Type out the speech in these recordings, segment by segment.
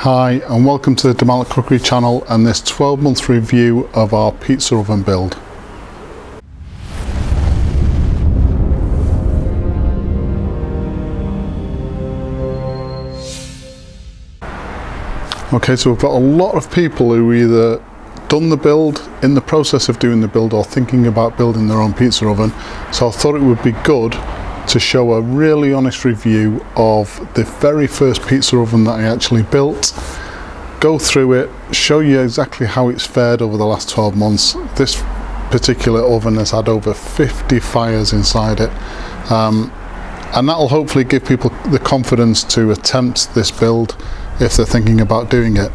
Hi and welcome to the Vermiculite Cookery channel and this 12-month review of our pizza oven build. Okay, so we've got a lot of people who either done the build, in the process of doing the build, or thinking about building their own pizza oven. So I thought it would be good to show a really honest review of the very first pizza oven that I actually built, go through it, show you exactly how it's fared over the last 12 months. This particular oven has had over 50 fires inside it, and that'll hopefully give people the confidence to attempt this build if they're thinking about doing it.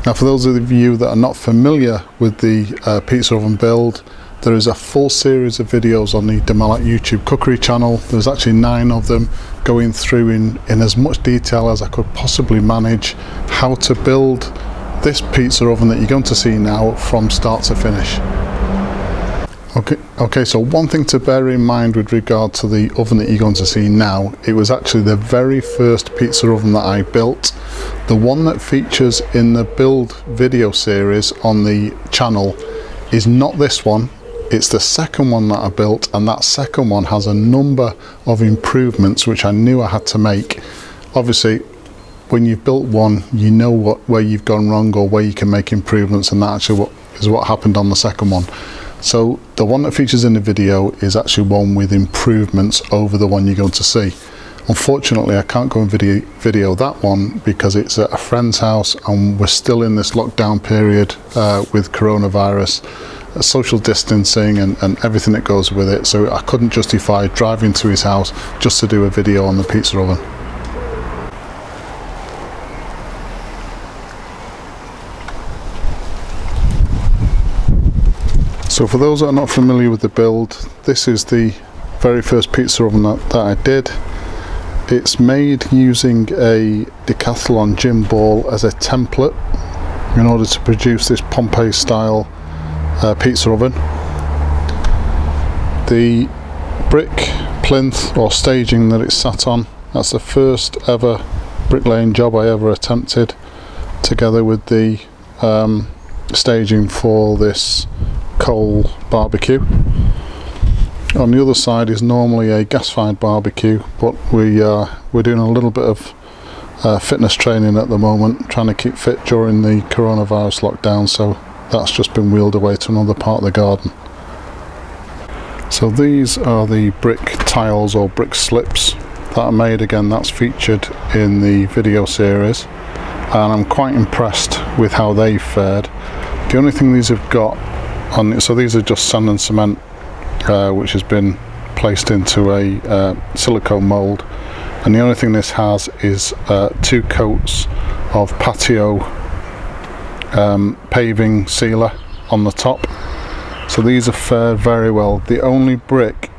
Now, for those of you that are not familiar with the pizza oven build, there is a full series of videos on the Vermiculite YouTube cookery channel. There's actually 9 of them going through in as much detail as I could possibly manage how to build this pizza oven that you're going to see now from start to finish. Okay, so one thing to bear in mind with regard to the oven that you're going to see now, it was actually the very first pizza oven that I built. The one that features in the build video series on the channel is not this one. It's the second one that I built, and that second one has a number of improvements which I knew I had to make. Obviously, when you've built one, you know where you've gone wrong or where you can make improvements, and that actually is what happened on the second one. So the one that features in the video is actually one with improvements over the one you're going to see. Unfortunately, I can't go and video that one because it's at a friend's house and we're still in this lockdown period with coronavirus, social distancing and everything that goes with it. So I couldn't justify driving to his house just to do a video on the pizza oven. So for those that are not familiar with the build, this is the very first pizza oven that I did. It's made using a Decathlon gym ball as a template in order to produce this Pompeii style pizza oven. The brick plinth or staging that it's sat on, that's the first ever bricklaying job I ever attempted, together with the staging for this coal barbecue. On the other side is normally a gas-fired barbecue, but we're doing a little bit of fitness training at the moment, trying to keep fit during the coronavirus lockdown, so that's just been wheeled away to another part of the garden. So these are the brick tiles or brick slips that are made. Again, that's featured in the video series, and I'm quite impressed with how they fared. The only thing these have got on, so these are just sand and cement which has been placed into a silicone mould, and the only thing this has is 2 coats of patio paving sealer on the top. So these are fared very well. The only brick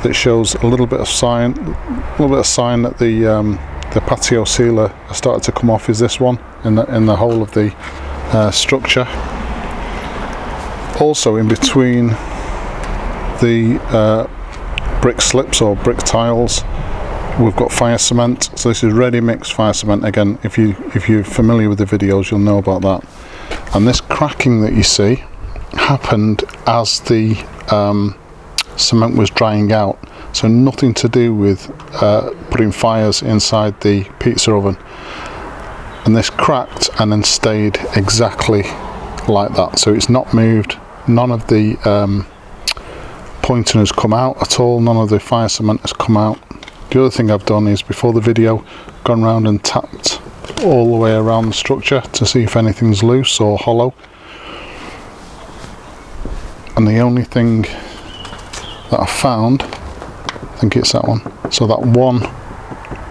that shows a little bit of sign that the patio sealer has started to come off is this one in the whole of the structure. Also, in between the brick slips or brick tiles, we've got fire cement. So this is ready mixed fire cement. Again, if you're familiar with the videos, you'll know about that. And this cracking that you see happened as the cement was drying out, so nothing to do with putting fires inside the pizza oven. And this cracked and then stayed exactly like that, so it's not moved. None of the pointing has come out at all, none of the fire cement has come out. The other thing I've done is, before the video, gone around and tapped all the way around the structure to see if anything's loose or hollow. And the only thing that I found, I think it's that one. So that one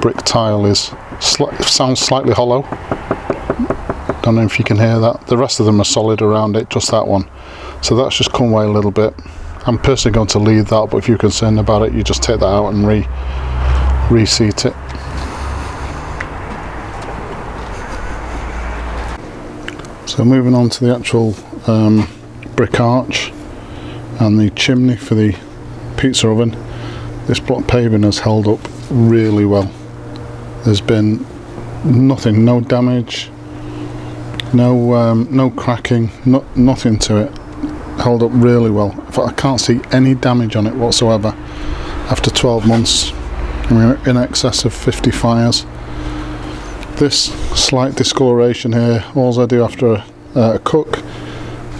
brick tile sounds slightly hollow. Don't know if you can hear that. The rest of them are solid around it, just that one. So that's just come away a little bit. I'm personally going to leave that, but if you're concerned about it, you just take that out and reseat it. So moving on to the actual brick arch and the chimney for the pizza oven. This block paving has held up really well. There's been nothing, no damage, no cracking, nothing to it. Held up really well. In fact, I can't see any damage on it whatsoever after 12 months. I mean, in excess of 50 fires. This slight discoloration here, all I do after a cook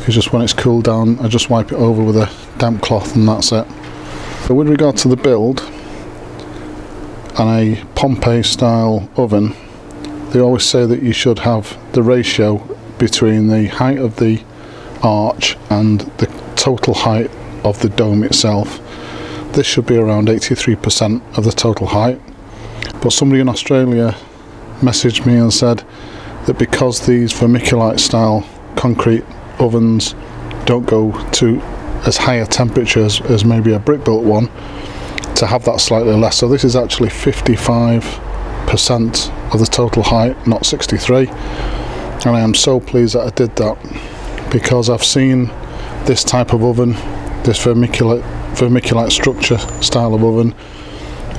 is just when it's cooled down, I just wipe it over with a damp cloth and that's it. So with regard to the build, and a Pompeii style oven, they always say that you should have the ratio between the height of the arch and the total height of the dome itself. This should be around 83% of the total height, but somebody in Australia messaged me and said that because these vermiculite style concrete ovens don't go to as high a temperatures as maybe a brick built one, to have that slightly less. So this is actually 55% of the total height, not 63, and I am so pleased that I did that, because I've seen this type of oven, this vermiculite structure style of oven,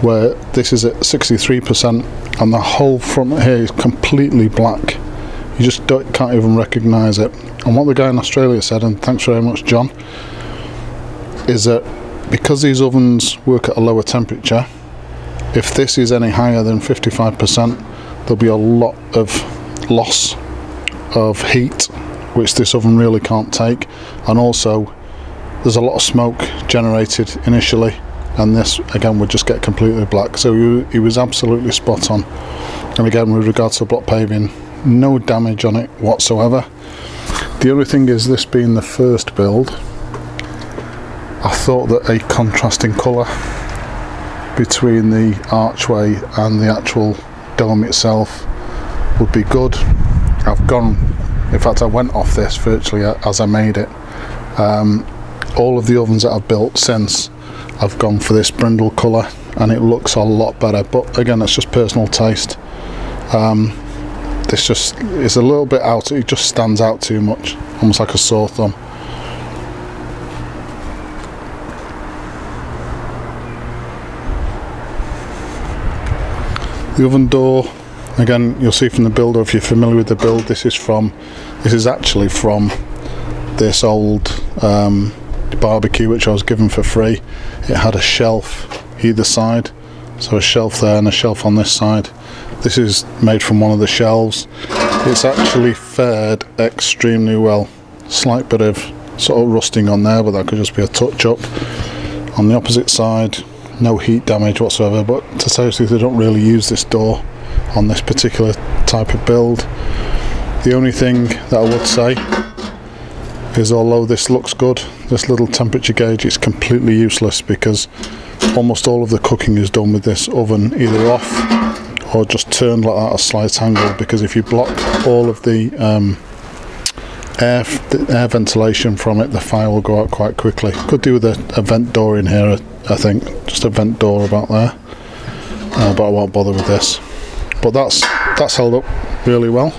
where this is at 63% and the whole front here is completely black. You just can't even recognise it. And what the guy in Australia said, and thanks very much John, is that because these ovens work at a lower temperature, if this is any higher than 55%, there'll be a lot of loss of heat, which this oven really can't take, and also there's a lot of smoke generated initially, and this again would just get completely black. So he was absolutely spot on. And again, with regards to block paving, no damage on it whatsoever. The only thing is, this being the first build, I thought that a contrasting colour between the archway and the actual dome itself would be good. In fact I went off this virtually as I made it. All of the ovens that I've built since, I've gone for this brindle colour, and it looks a lot better, but again, it's just personal taste. This just is a little bit out, it just stands out too much, almost like a sore thumb. The oven door, again, you'll see from the build, or if you're familiar with the build, this is actually from this old barbecue which I was given for free. It had a shelf either side, so a shelf there and a shelf on this side. This is made from one of the shelves. It's actually fared extremely well. Slight bit of sort of rusting on there, but that could just be a touch up. On the opposite side, no heat damage whatsoever, but to tell you the truth, they don't really use this door on this particular type of build. The only thing that I would say is, although this looks good, this little temperature gauge is completely useless, because almost all of the cooking is done with this oven either off or just turned like that at a slight angle, because if you block all of the air ventilation from it, the fire will go out quite quickly. Could do with a vent door in here, I think, just a vent door about there, but I won't bother with this. But that's held up really well.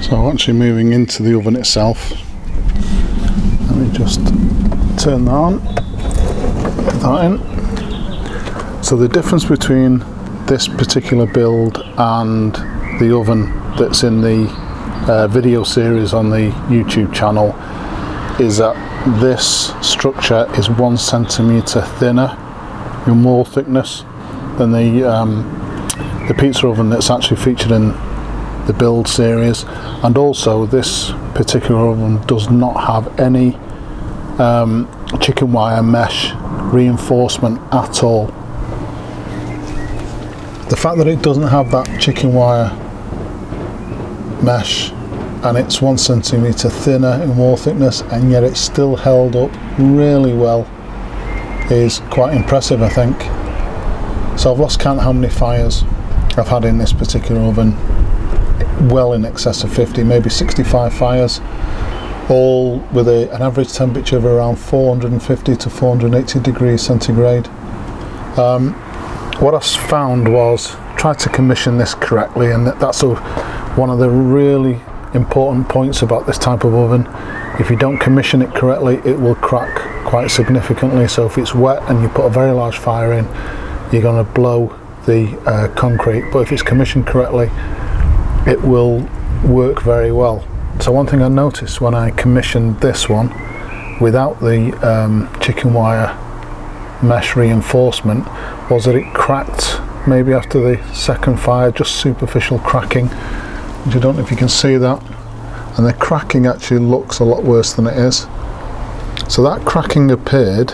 So actually moving into the oven itself, let me just turn that on, put that in. So the difference between this particular build and the oven that's in the video series on the YouTube channel is that this structure is 1 centimetre thinner in wall thickness than the pizza oven that's actually featured in the build series. And also, this particular oven does not have any chicken wire mesh reinforcement at all. The fact that it doesn't have that chicken wire mesh, and it's 1 centimetre thinner in wall thickness, and yet it's still held up really well, is quite impressive, I think. So I've lost count how many fires I've had in this particular oven, well in excess of 50, maybe 65 fires, all with an average temperature of around 450 to 480 degrees centigrade. What I found was, try to commission this correctly, and that's one of the really important points about this type of oven. If you don't commission it correctly, it will crack quite significantly. So if it's wet and you put a very large fire in, you're going to blow the concrete, but if it's commissioned correctly it will work very well. So one thing I noticed when I commissioned this one without the chicken wire mesh reinforcement was that it cracked maybe after the second fire, just superficial cracking, which I don't know if you can see that, and the cracking actually looks a lot worse than it is. So that cracking appeared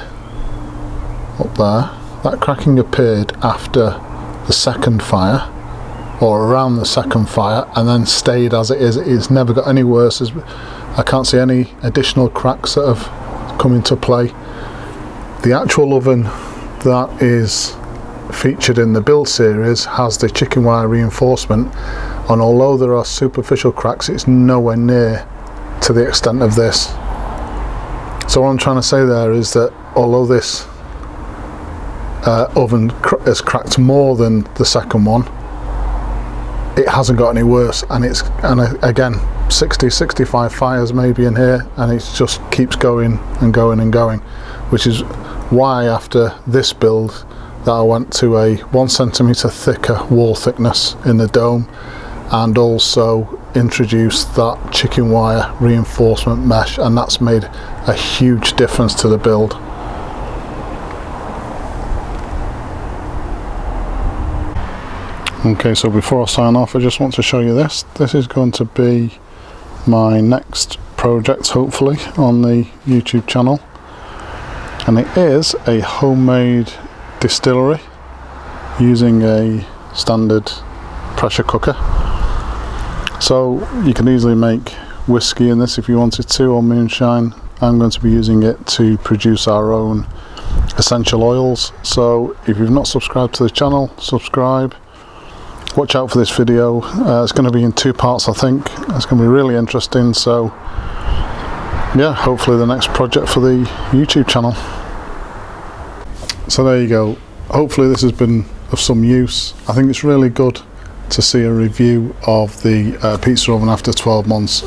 up there, that cracking appeared after the second fire or around the second fire and then stayed as it is. It's never got any worse. I can't see any additional cracks that have come into play. The actual oven that is featured in the build series has the chicken wire reinforcement, and although there are superficial cracks, it's nowhere near to the extent of this. So what I'm trying to say there is that although this oven has cracked more than the second one, it hasn't got any worse, and again 60-65 fires maybe in here, and it just keeps going and going and going, which is why after this build that I went to a 1 centimetre thicker wall thickness in the dome, and also introduced that chicken wire reinforcement mesh, and that's made a huge difference to the build. Okay, so before I sign off, I just want to show you this. This is going to be my next project, hopefully, on the YouTube channel, and it is a homemade distillery using a standard pressure cooker. So you can easily make whiskey in this if you wanted to, or moonshine. I'm going to be using it to produce our own essential oils. So if you've not subscribed to the channel, subscribe. Watch out for this video. It's going to be in 2 parts, I think. It's going to be really interesting. So yeah, hopefully the next project for the YouTube channel. So there you go. Hopefully this has been of some use. I think it's really good to see a review of the pizza oven after 12 months.